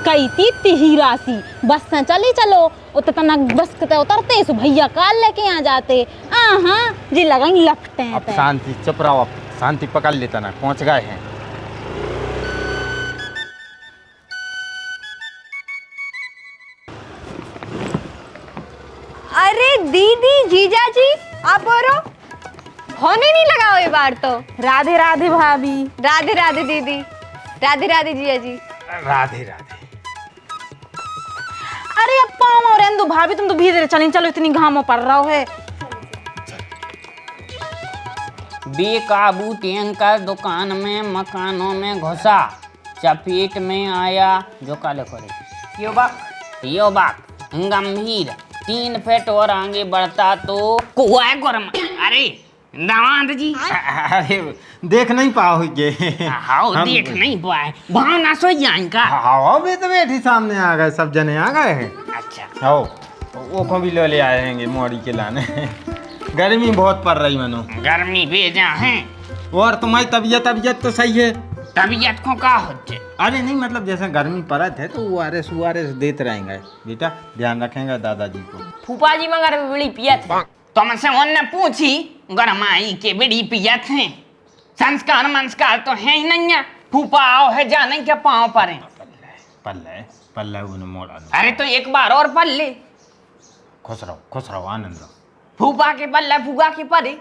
कई तीती ही राशि बस से चली चलो उतना बस के उतरते सो भैया काल लेके आ जाते। हाँ जी लगेंगे लगते हैं। अब शांति चुप रहो, अब शांति पकड़ लेता ना, पहुंच गए हैं। अरे दीदी जीजा जी आप बोलो, होने नहीं लगा ये बार तो। राधे राधे भाभी। राधे राधे दीदी, राधे राधे जीजा जी। राधे राधे। अरे अब पाँव और रेंदु भाभी तुम तो भीतर चलें, चलो इतनी घामों पड़ रहा है। बेकाबू टैंकर दुकान में मकानों में घुसा, चपेट में आया जो काले करे यो बाक गंभीर 3 फीट और आगे बढ़ता तो कुआ गरम। अरे दामाद जी अरे देख नहीं पाओगे। हाँ देख नहीं पाए, वहाँ ना सो जाए का। हाँ भी तो बैठी सामने आ गए, सब जने आ गए हैं। अच्छा आओ वो को भी ले आएंगे मोड़ी के लाने। गर्मी बहुत पड़ रही मनो। गर्मी भेजा है और तुम्हारी तबीयत तो सही है? तबीयत को का होते? अरे नहीं मतलब जैसे गर्मी पड़त है तो ORS देते रहेंगे बेटा, ध्यान रखेंगे दादाजी को। फूफा जी मगर बीड़ी पियत है, तुमसे उनने पूछी गरमाई के बीड़ी पियत है। संस्कार मंस्कार तो है ही नहीं है, फूफा आओ है जाने के पाँव पर है। पल्ले उन्हें मोड़ा। अरे तो एक बार और पल ले। खुश रहो आनंद रहो। फूफा के पल्ले फूफा के परे।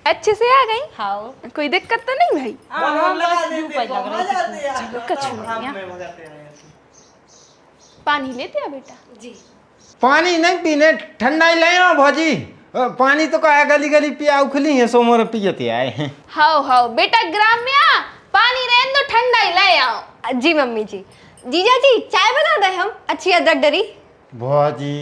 अच्छे से आ गई? हाँ कोई दिक्कत तो नहीं भाई? पानी लेते हैं बेटा जी? पानी नहीं पीने, ठंडा ही ले आओ भौजी। पानी तो कहा गली पिया उखली है, सोमोर पियते आए हैं। हाँ बेटा ग्राम में आ, पानी रहने दो ठंडा ही ले आओ। जी मम्मी जी। जीजा जी चाय बना दे हम, अच्छी अदरक डरी। भौजी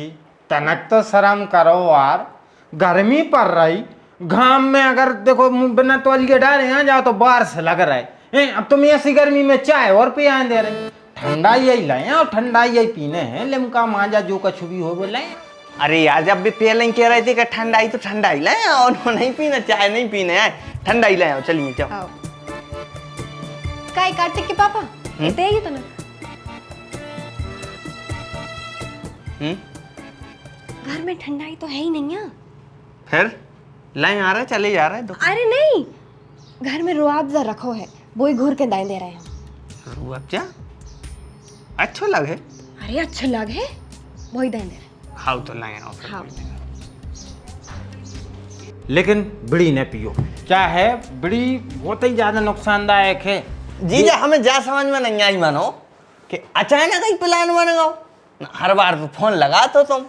तनक तो शर्म करो यार, गर्मी पड़ रही, घाम में अगर देखो बिना तौल के डाले यहाँ जाओ तो बाहर से लग रहा है। अब तुम ऐसी गर्मी में चाय और पिया दे रहे, ठंडा यही लाए और ठंडा यही पीने हैं, लिमका माजा जो कछु भी हो बोले। अरे यार जब भी पहले कह रहे थे कि ठंडा ही तो ठंडा ही लाए, और नहीं पीना चाय नहीं पीना है, ठंडा ही लाए। चलिए जाओ। काय कार्तिक के पापा इतने ही तो ना। घर में ठंडाई तो है ही नहीं है। फिर लाए आ रहा है, चले जा रहा है। अरे नहीं, घर में रुआबजा रखो है, वो ही घूर के दाएं दे रहे हैं। रुआबजा अच्छा लगे? अरे अच्छा लगे, वो ही दाएं दे रहे हैं। हाँ तो लाए आओ। हाँ। लेकिन बीड़ी न पियो, क्या है बीड़ी बहुत ही ज्यादा नुकसानदायक है। जीजा हमें जा समझ में नहीं आई मानो कि अचानक ही प्लान बन गया, हर बार तो फोन लगा तो तुम।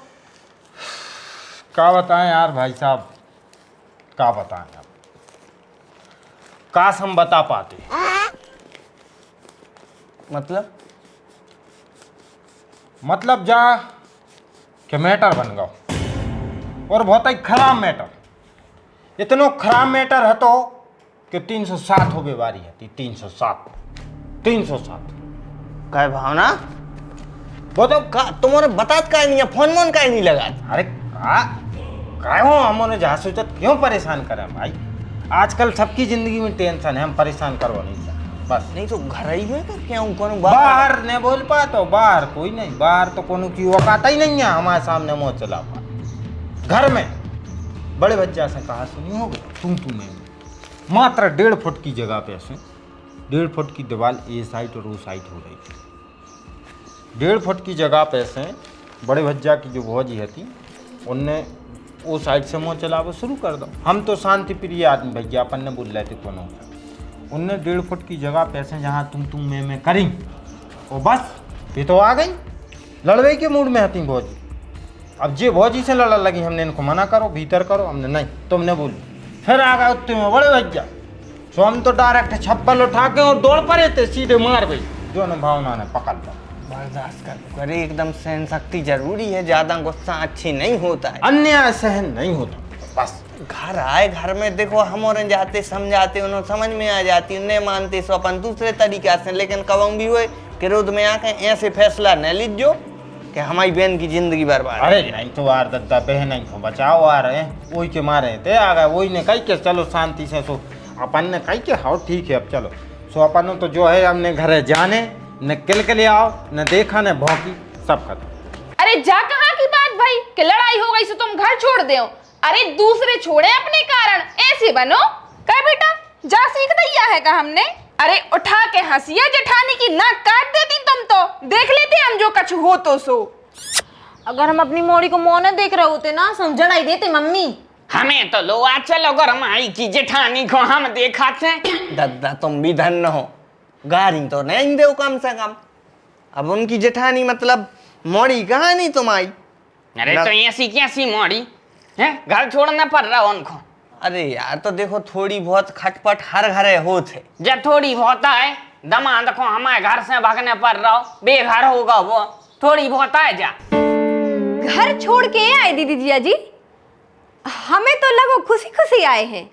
क्या बताएं यार भाई साहब, क्या बताएं आप, काश हम बता पाते। मतलब जा कि मैटर बन गया, और बहुत ही खराब मैटर, इतना खराब मैटर है तो कि 307 हो बेवारी है। 307 क्या भावना वो तो तुम्हारे बतात का नहीं है, फोन मोन का नहीं लगा। अरे क्या हो, हमने जहाँ सोचत क्यों परेशान करें भाई, आजकल सबकी जिंदगी में टेंशन है, हम परेशान करो नहीं सर बस। नहीं तो घर ही में क्यों कौन बाहर नहीं बोल पा, तो बाहर कोई नहीं, बाहर तो कोनो की औकात ही नहीं है हमारे सामने मुँह चला पा। घर में बड़े बच्चा से कहा सुनी हो तू में मात्र 1.5 फुट की जगह पे ऐसे 1.5 फुट की दीवार ए साइड और वो साइड हो रही थी। 1.5 फुट की जगह पे ऐसे बड़े भज्जा की जो भौजी है थी, उनने वो साइड से मुँह चलावा शुरू कर दो। हम तो शांति प्रिय आदमी भैया, अपन ने बोल रहे थे कोनो, उनने 1.5 फुट की जगह पे ऐसे जहाँ तुम मैं करी, वो बस ये तो आ गई लड़वे के मूड में हती भौजी। अब जे भौजी से लड़ा लगी, हमने इनको मना करो भीतर करो, हमने नहीं तुमने बोली, फिर आ गए उत्ते में बड़े भैया। सो हम तो डायरेक्ट छप्पल उठा के और दौड़ पड़े थे, सीधे मार गई, जो न भावना ने पकड़ लो। बर्दाश्त कर, अरे एकदम सहन शक्ति जरूरी है, ज्यादा गुस्सा अच्छी नहीं होता है, अन्याय सहन नहीं होता। बस घर आए, घर में देखो हम और जाते समझाते, उन्हें समझ में आ जाती, उन्हें मानते सो अपन दूसरे तरीका से, लेकिन कब भी हुए कि रोद में आके ऐसे फैसला न लीजो कि हमारी बहन की जिंदगी बर्बाद है। अरे नहीं तो यार दद्दा बहन ही को बचाओ आ रहे हैं, वही के मारे थे आ गए, वही ने कही के चलो शांति से सो अपन ने कही के हाँ ठीक है अब चलो सो अपन तो जो है हमने घर जाने न किल के ले आओ न देखा न भौंकी सब खत्म। अरे जा कहाँ की बात भाई कि लड़ाई हो गई सो तुम घर छोड़ दो। अरे दूसरे छोड़े अपने कारण ऐसे बनो कह बेटा जा सीख दिया है का हमने। अरे उठा के हंसिया जेठानी की नाक काट देती तुम तो देख लेते हम जो कछु हो तो सो। अगर हम अपनी मोड़ी को मुंह न देख रहे होते ना समझण आई देते मम्मी। हमें तो लो आज चलो गरमाई की जेठानी को हम देखा थे। दादा तुम भी धन्य हो, गारी तो नहीं दो कम से कम। अब उनकी जेठानी मतलब मोड़ी कहानी तुम्हारी। अरे तो ऐसी कैसी मोड़ी है, घर छोड़ना पड़ रहा उनको। अरे यार तो देखो थोड़ी बहुत खटपट हर घरे होते। जब थोड़ी बहुत है दमाद को हमारे घर से भागने पड़ रहा हो, बेघर होगा वो, थोड़ी बहुत है जा। घर छोड़ के आए दीदी जिया जी, हमें तो लगो खुशी खुशी आए हैं।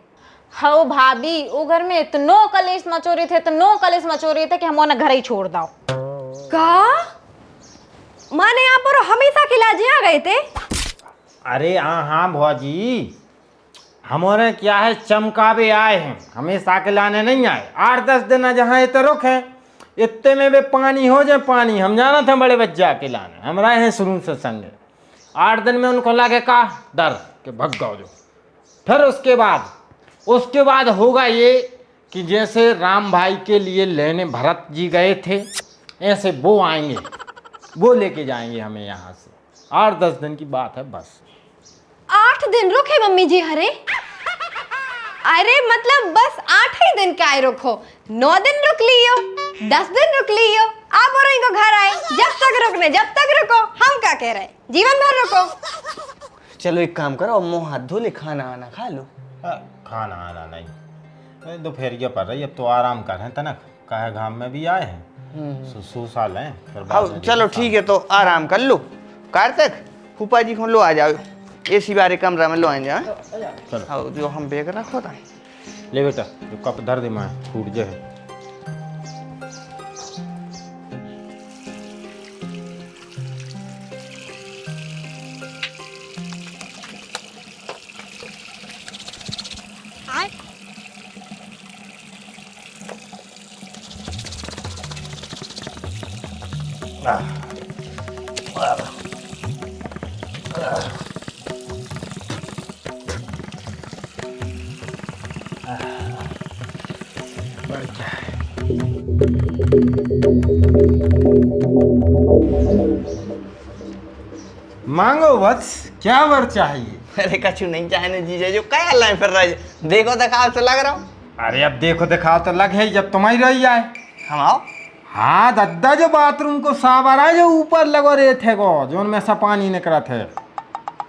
हो भाभी वो घर में इतनो कलेश मचोरे थे कि हम उन्हें घर ही छोड़ दाओ। का माने यहाँ पर हमेशा खिलाजे आ गए थे। अरे हाँ भौजी हमारे क्या है चमकावे आए हैं, हमेशा के लाने नहीं आए। 8-10 दिन जहाँ इतने रुक हैं इतने में भी पानी हो जाए पानी। हम जाना था बड़े बच्चा के लाने, हम रहे हैं शुरू से संगे। 8 दिन में उनको लगे का डर कि भग गओ जो। फिर उसके बाद होगा ये कि जैसे राम भाई के लिए लेने भरत जी गए थे ऐसे वो आएंगे, वो लेके जाएंगे हमें यहाँ से। 8-10 दिन की बात है बस। 8 दिन रुके मम्मी जी। अरे मतलब बस 8 ही दिन का आए रुको, 9 दिन रुक लियो, 10 दिन रुक लियो, आप और इनको घर आए। जब तक रुको हम क्या कह रहे जीवन भर रुको। चलो एक काम करो मुँह हाथ धो ले, खाना आना खा लो। खाना आना नहीं, दोपहरिया पड़ रही, अब तो आराम कर रहे हैं तनक कहे घाम में भी आए हैं साल हैं फिर बाद में चलो ठीक है तो आराम कर लो। कार्तिक फूफा जी को लो आ जाओ, एसी वाले कमरा में लो आ जाओ। चलो जो हम बैग रखो था ले बेटा, जो कप धर दे मैं फूट जाए। मांगो वत्स, क्या वर चाहिए? अरे कछु नहीं चाहने जीजा जो क्या लाए फिर रहे, देखो दिखाओ तो लग रहा हूँ। अरे अब देखो दिखाओ तो लग है जब तुम्हारी रही आए। हम आओ। हाँ दद्दा जो बाथरूम को साफ आ रहा है जो ऊपर लगो रहे थे को जो उनमें से पानी निकला थे,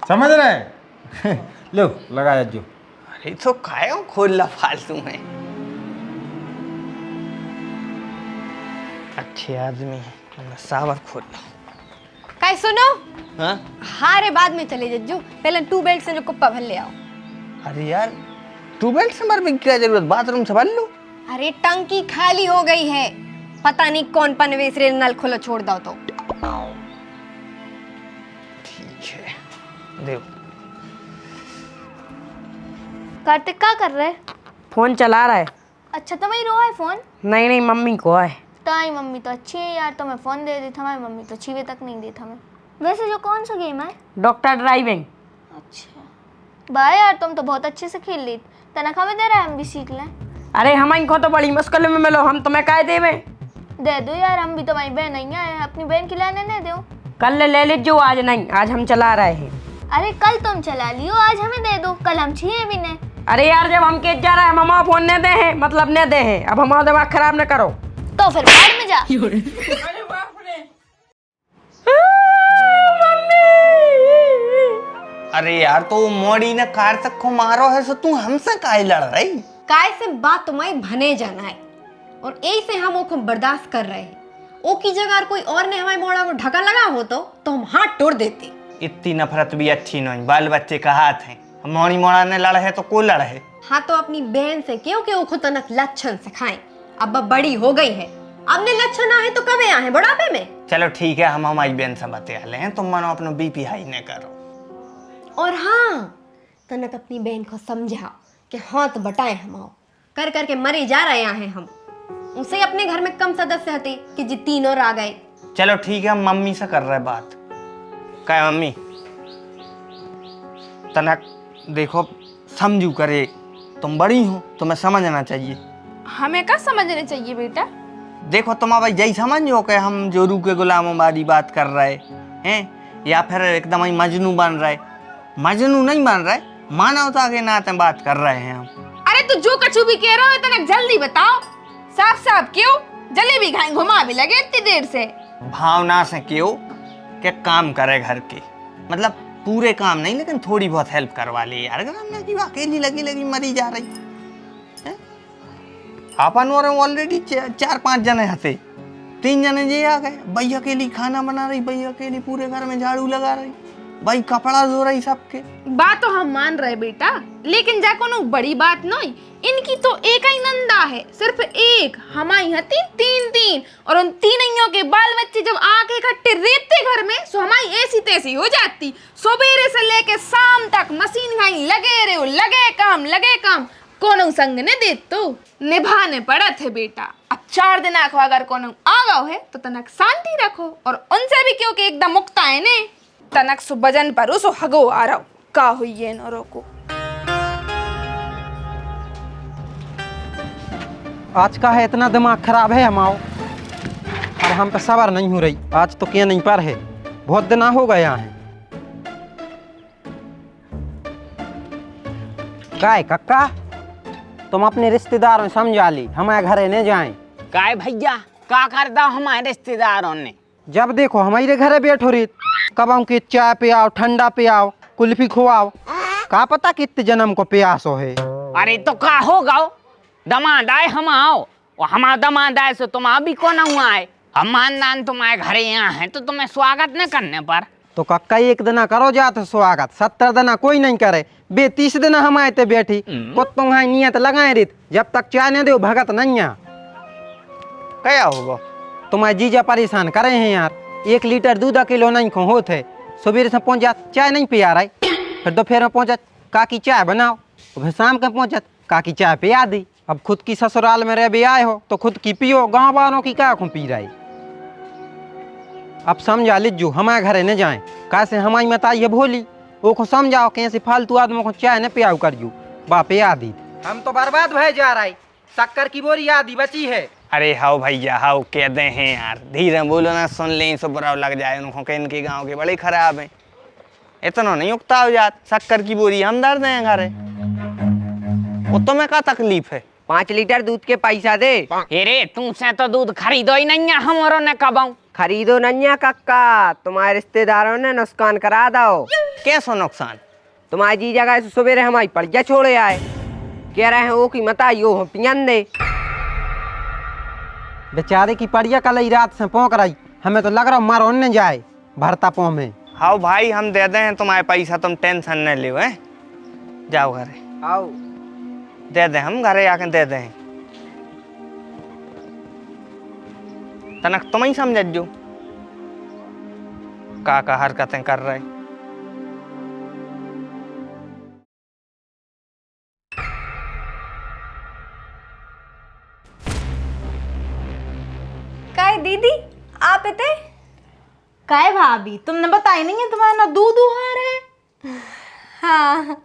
समझ रहे? लो लगाया जो। अरे तो खाए खोल ला फालतू में, अच्छे आदमी है सावर खोल ला। काय सुनो हाँ हारे बाद में चले जज्जू, पहले 2 बेल्ट से जो कुप्पा भर ले आओ। अरे यार ट्यूबवेल से मर में क्या जरूरत, बाथरूम से भर लो। अरे टंकी खाली हो गई है, पता नहीं कौन पनवेश रे नल खोलो छोड़ दो तो। ठीक है देव। कार्तिक क्या कर रहे? फोन चला रहा है। अच्छा तुम्हें रो है फोन? नहीं नहीं मम्मी को है। ताई मम्मी तो अच्छी है यार, तो मैं फोन दे दी था, हमारी मम्मी तो छीवे तक नहीं दी था मैं। वैसे जो कौन सा गेम है? Doctor driving. अच्छा भाई यार तुम तो बहुत अच्छे से खेल ली, तनख्वाह में दे रहा है हम भी सीख लें। अरे हम इनको तो बड़ी मुश्किल में मिलो, हम तुम्हें काय देवे? दे दो यार, हम भी तुम्हारी बहन नहीं है, अपनी बहन खिलाने दे दो। कल ले लीजिए, आज नहीं, आज हम चला रहे हैं। अरे कल तुम चला लियो, आज हमें दे दो, कल हम छीए भी नहीं। अरे यार जब हम केस जा रहे हैं हम हमारा फोन नहीं दे हैं, मतलब नहीं दे हैं, अब हमारा दिमाग खराब न करो। तो फिर बाद में जा। अरे यार तो मोड़ी ने कार्तिक को मारो है, सो तू हमसे काहे लड़ रही? काय से बात तुम्हारी भने जाना है और यही से हम ओको बर्दाश्त कर रहे हैं। ओ की जगह कोई और ने हमारे मोड़ा को ढका लगा हो तो हम हाथ तोड़ देते। इतनी नफरत भी अच्छी नहीं, बाल बच्चे का हाथ है, मोड़ी मोड़ा ने लड़ है तो को लड़ है। हाँ तो अपनी बहन से क्यों कि ओको तनक लक्षण सिखाएं। अब बड़ी हो गई है, अब ने लक्षण आए तो कब आए बुढ़ापे में? चलो ठीक है, हम हमारी बहन से बतिया ले हैं, तुम मानो अपना बीपी हाई न करो। और हाँ, तनक अपनी बहन को समझाओ कि हाथ बटाए हम कर करके मरे जा रहे हैं हम। उसे अपने घर में कम सदस्य हते कि जी 3 और आ गए। चलो ठीक है, हम मम्मी से कर रहे बात। क्या मम्मी, तनक देखो समझू करे, तुम बड़ी हो, तुम्हें समझना चाहिए। हमें क्या समझना चाहिए बेटा? देखो तुम अब यही समझो कि हम जोरू के गुलामों वाली बात कर रहे हैं, या फिर एकदम ही मजनू बन रहे। मजनू नहीं बन रहे, मानवता के नाते बात कर रहे हैं हम। अरे तू जो कछु भी कह रहा है तनक जल्दी बताओ, साफ साफ क्यों? जलेबी खाएं घुमा भी लगे इतनी देर से। भावना से क्यों कि काम करे घर के, मतलब पूरे काम नहीं लेकिन थोड़ी बहुत हेल्प करवा ली यार। अगर हमने की अकेली लगी लगी मरी जा रही है। अपन और ऑलरेडी 4-5 जने हथे, 3 जने जे आ गए। भाई अकेली खाना बना रही, भाई अकेली पूरे घर में झाड़ू लगा रही, भाई कपड़ा धो रही सबके। बात तो हम मान रहे बेटा, लेकिन जा कोनो बड़ी बात नहीं। इनकी तो एक ही नंदा है, सिर्फ एक। हमारी हती 3-3 और उन तीनों के बाल बच्चे जब आके इकट्ठे रेपते घर में, सो हमारी ऐसी तैसी हो जाती। सवेरे से लेके शाम तक मशीन घाई लगे रहे, लगे काम कोनो संग ने दे तो निभाने पड़ा थे बेटा। अब 4 दिन आखो अगर कोनो आ गओ है तो तनक शांति रखो, और उनसे भी क्योंकि एकदम मुक्ता है ने। तनक सु बजन पर सो हगो आ रहा का हुई है नरो को। आज का है इतना दिमाग खराब है हमाओ, और हम पे सबर नहीं हो रही। आज तो क्या नहीं पर है, बहुत दिन हो गया है। काय कक्का, तुम अपने रिश्तेदारों में समझा ली, हमारे घरे न जाएं। काय भैया का करता हमारे रिश्तेदारों ने? जब देखो हमारे घरे बैठो रही, कब उनकी चाय पियाओ, ठंडा पियाओ, कुल्फी खुआओ। का पता कितने जन्म को प्यासो है। अरे तो का होगा, दमाद आए हम आओ, और हमारा दमाद आए से तुम अभी कौन हुआ है? हम मानदान तुम्हारे घरे यहाँ है तो तुम्हें स्वागत न करने पर। तो कक्का 1 दिन करो जात स्वागत, 70 दिन कोई नहीं करे। बे 30 दिन हम आए थे बैठी, कुत्तों हाई नियत लगाए रही, जब तक चाय न दो भगत नहीं आ। क्या होगा? तुम्हारे जीजा परेशान करे हैं यार। 1 लीटर दूध किलो नहीं खो होते, सुबह से पहुंच जात चाय नहीं पिया रही, फिर दोपहर में पहुंचत काकी चाय बनाओ, फिर शाम के पहुंचत काकी चाय पिया दी। अब खुद की ससुराल में रह भी आए हो तो खुद की पियो, गांव वालों की क्या पी रही। अब समझा लीजू हमारे घरे न जाए, कैसे हमारी मता ये भोली वो को समझाओ कैसे फालतू आदमियों को चाय न पियाओ करियो। बाप याद ही हम तो बर्बाद भय जा रही, शक्कर की बोरी याद ही बची है। अरे हाउ भैया हाउ कह दे हैं यार, धीरे बोलो ना, सुन लें सब बुरा लग जाए उनको कि इनके गांव के बड़े खराब हैं। इतना नहीं उगता हो जात, शक्कर की बोरी हम दर्द हैं घरे। वो तो मैं का तकलीफ है? 5 लीटर दूध के पैसा दे। अरे तुमसे तो दूध खरीदो ही नहीं है, हमारों ने कबाऊ खरीदो नन्या कक्का, तुम्हारे रिश्तेदारों ने नुकसान करा दो। कैसा नुकसान? तुम्हारे जी जगह से सवेरे हमारी पर्जा छोड़े आए, कह रहे हैं वो की मता यो पियन दे। बेचारे की पड़िया कल रात से पौंक रही, हमें तो लग रहा मारो न जाए भरता पौ में। हाउ भाई हम दे दे हैं तुम्हारे पैसा, तुम टेंशन न लो है। जाओ घरे, आओ दे दे, हम घरे आके दे दे। तनक तुम ही समझ जो का हरकतें कर रहे। काय दीदी आप इतने? काय भाभी, तुमने बताई नहीं है तुम्हारा ना दूध उहार है। हाँ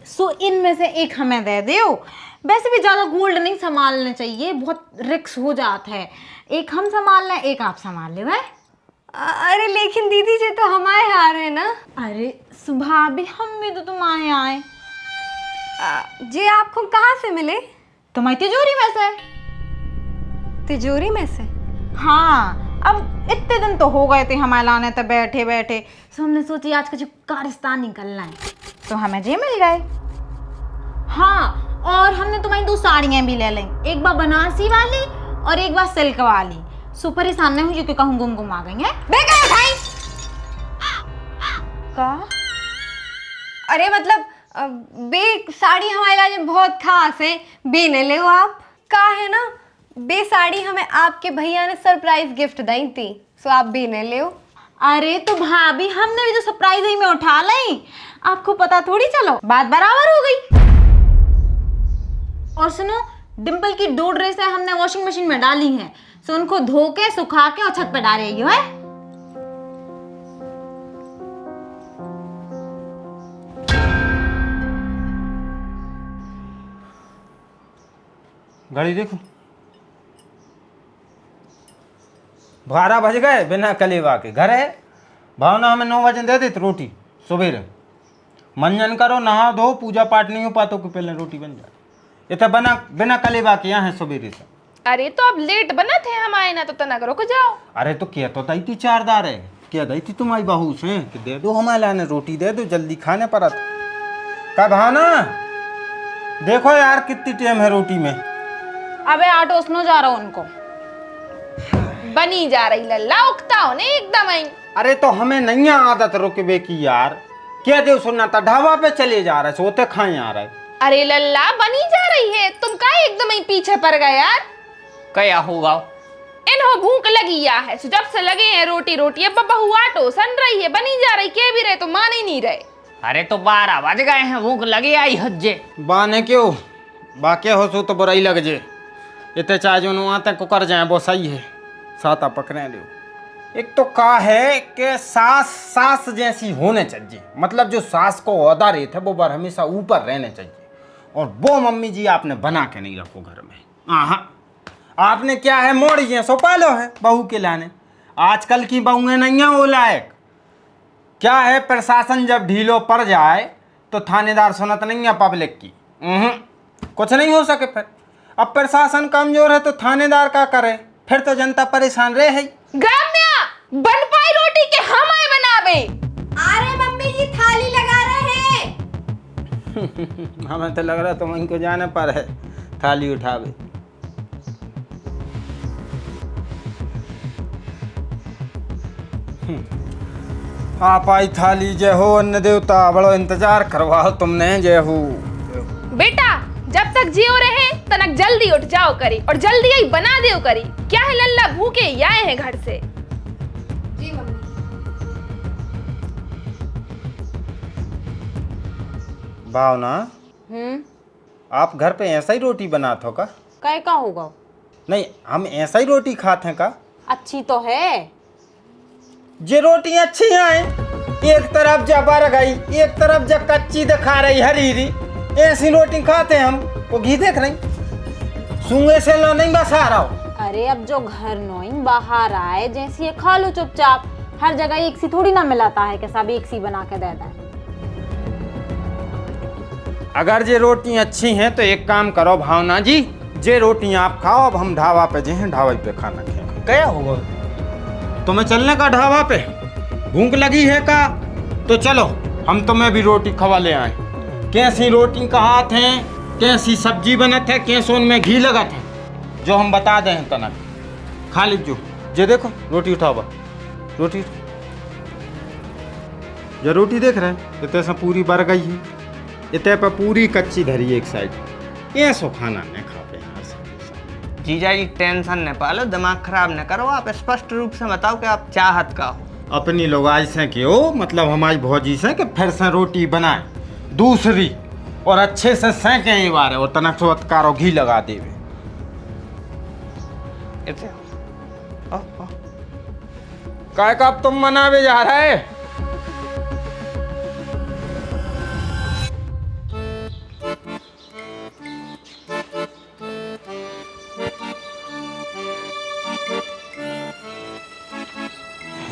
सो इनमें से एक हमें दे दो। वैसे भी ज़्यादा गोल्ड नहीं संभालना चाहिए, बहुत रिक्स हो जाता है। एक हम संभाल लें, एक आप संभाल ले भाई। अरे लेकिन दीदी जी तो हमारे हार है ना। अरे सुबह भी हम भी तो तुम्हारे आए। जी आपको कहाँ से मिले? तुम्हारी तिजोरी में से। तिजोरी में से? हाँ, अब इतने दिन तो हो गए थे हमारे लाने तो बैठे बैठे, तो हमने सोची आज कुछ कारस्तान निकलना है, तो हमें जे मिल गए। हाँ, और हमने तुम्हारी 2 साड़ियाँ भी ले लेंगे, एक बार बनारसी वाली और एक बार सिल्क वाली। सो परेशान नहीं हुई कि कहूँ गुम आ गई है। भाई का? अरे मतलब बे साड़ी हमारे लिए बहुत खास है, बे ले लो आप। का है ना, बे साड़ी हमें आपके भैया ने सरप्राइज गिफ्ट दी थी। सो आप भी इन्हें ले। अरे तो भाभी हमने भी तो सरप्राइज ही में उठा ली, आपको पता थोड़ी चलो, बात बराबर हो गई। और सुनो, डिम्पल की 2 ड्रेसें हमने वॉशिंग मशीन में डाली हैं, सो उनको धो के सुखा के और छत पे डालेगी है। घड़ी देखो, 12 बज गए बिना कलेवा के। घर है भावना हमें 9 बजे दे देती रोटी सवेरे। मंजन करो, नहा दो, पूजा पाठ नहीं हो पाता कि पहले रोटी बन जाए। ये तो बना बिना कलेवा के यहाँ है सवेरे से। अरे तो अब लेट बना थे हम आए ना, तो तनक रुक जाओ। अरे तो क्या तो दी थी 4 दार है, क्या दी थी तुम्हारी बहू से कि दे दो हमारे लाने रोटी, दे दो जल्दी खाने पर। का भावना देखो यार कितनी टाइम है रोटी में। अबे आटो उसनो जा रहा हूँ उनको। बनी जा रही लल्ला, उगता हो नहीं एकदम ही। अरे तो हमें नहीं है आदत रुकबे की यार, क्या देव सुनना था, ढाबा पे चले जा रहे सोते खाए आ रहे। अरे लल्ला बनी जा रही है, तुम का एकदम ही पीछे पड़ गए यार। क्या होगा? इन्हों भूख लगी या है, जब से लगे हैं रोटी रोटी। अब बहू आटो सन रही है, बनी जा रही, के भी रहे तो मान ही नहीं रहे। अरे तो 12 बज गए हैं, भूख लगी आई हज्जे। बाने क्यों बाके हो सो तो बुराई लग जे। इतने चाहे जो आते कुकर जाए वो सही है, साता पकड़े दो। एक तो का है कि सास जैसी होने चाहिए, मतलब जो सास को ओहदा रहता है वो बार हमेशा ऊपर रहने चाहिए। और वो मम्मी जी आपने बना के नहीं रखो घर में। हाँ, आपने क्या है मोड़िए सो पालो है बहू के लाने। आजकल की बहुएं नहीं है वो लायक। क्या है, प्रशासन जब ढीलो पड़ जाए तो थानेदार सुनत नहीं है पब्लिक की। कुछ नहीं हो सके फिर। अब प्रशासन कमजोर है तो थानेदार का करे, फिर तो जनता परेशान रहे है। ग्राम्या बन पाई रोटी के हम आए बनावे। अरे मम्मी जी थाली लगा रहे हैं। हमें तो लग रहा तुम इनको जाने पर है थाली उठावे। आप आई थाली, जय हो अन्न देवता, बड़ो इंतजार करवाओ तुमने, जय हो। बेटा जब तक जियो रहे तनक जल्दी उठ जाओ करी, और जल्दी ही बना दो करी। क्या है लल्ला, भूखे ही आए हैं घर से। जी मम्मी। भावना, आप घर पे ऐसा ही रोटी बनाते हो का? काय का होगा? नहीं, हम ऐसा ही रोटी खाते हैं का? अच्छी तो है। ये रोटी अच्छी आए, एक तरफ जबर गई, एक तरफ जब कच्ची दिखा रही हरी, ऐसी रोटी खाते हैं हम। वो घी देख रही, सूंगे से लो नहीं बसा रहा हो। अरे अब जो घर नोइन बाहर आए जैसी ये खा लो चुपचाप। हर जगह एक सी थोड़ी ना मिलाता है कि सब एक सी बना के देता है। अगर ये रोटी अच्छी हैं तो एक काम करो भावना जी, ये रोटी आप खाओ, अब हम ढाबा पे जे हैं ढाबा पे खाना खाएंगे। क्या होगा तुम्हें चलने का ढाबा पे? भूख लगी है का? तो चलो हम तुम्हें भी रोटी खवा ले आए। कैसी रोटी कहा थे, कैसी सब्जी बना थे, कैसे उनमें घी लगा थे, जो हम बता दें तना खा लीजिए। ये देखो रोटी उठाओ, रोटी ये रोटी देख रहे हैं, इतने से पूरी भर गई है, इतने पर पूरी कच्ची धरी एक साइड। ये सो खाना नहीं खा पे यहाँ से। जीजा जी टेंशन न पालो, दिमाग खराब न करो, आप स्पष्ट रूप से बताओ कि आप चाहत का हो। अपनी लोग आज से क्यों, मतलब हमारी भौजी से कि फिर से रोटी बनाए दूसरी और अच्छे से सेंके एक बार और तनक सोतकारो घी लगा देवे। काय का अब तुम मनावे जा रहे?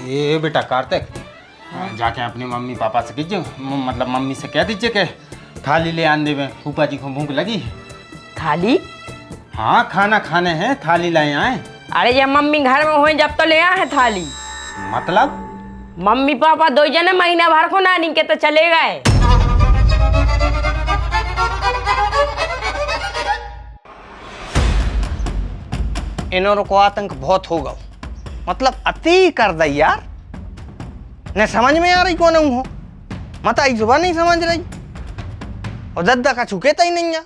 ये बेटा कार्तिक, जाके अपने मम्मी पापा से कीजिए, मतलब मम्मी से कह दीजिए कि थाली ले आन देवे, फूफा जी को भूख लगी है। थाली? हाँ खाना खाने हैं, थाली लाए आए। अरे ये मम्मी घर में हुए जब तो ले आए हैं थाली। मतलब मम्मी पापा 2 जने महीना भर को नानी के तो चले गए। इन्हों को आतंक बहुत होगा, मतलब अति कर दी यार। न समझ में आ रही कौन हो, मत आई जुबान नहीं समझ रही, और दद्दा का छुकेता ही नहीं है।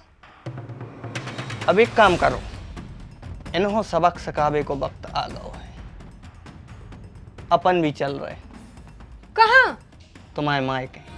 अब एक काम करो, इन्हों सबक सिखावे को वक्त आ गया है। अपन भी चल रहे। कहाँ? तुम्हारे मायके।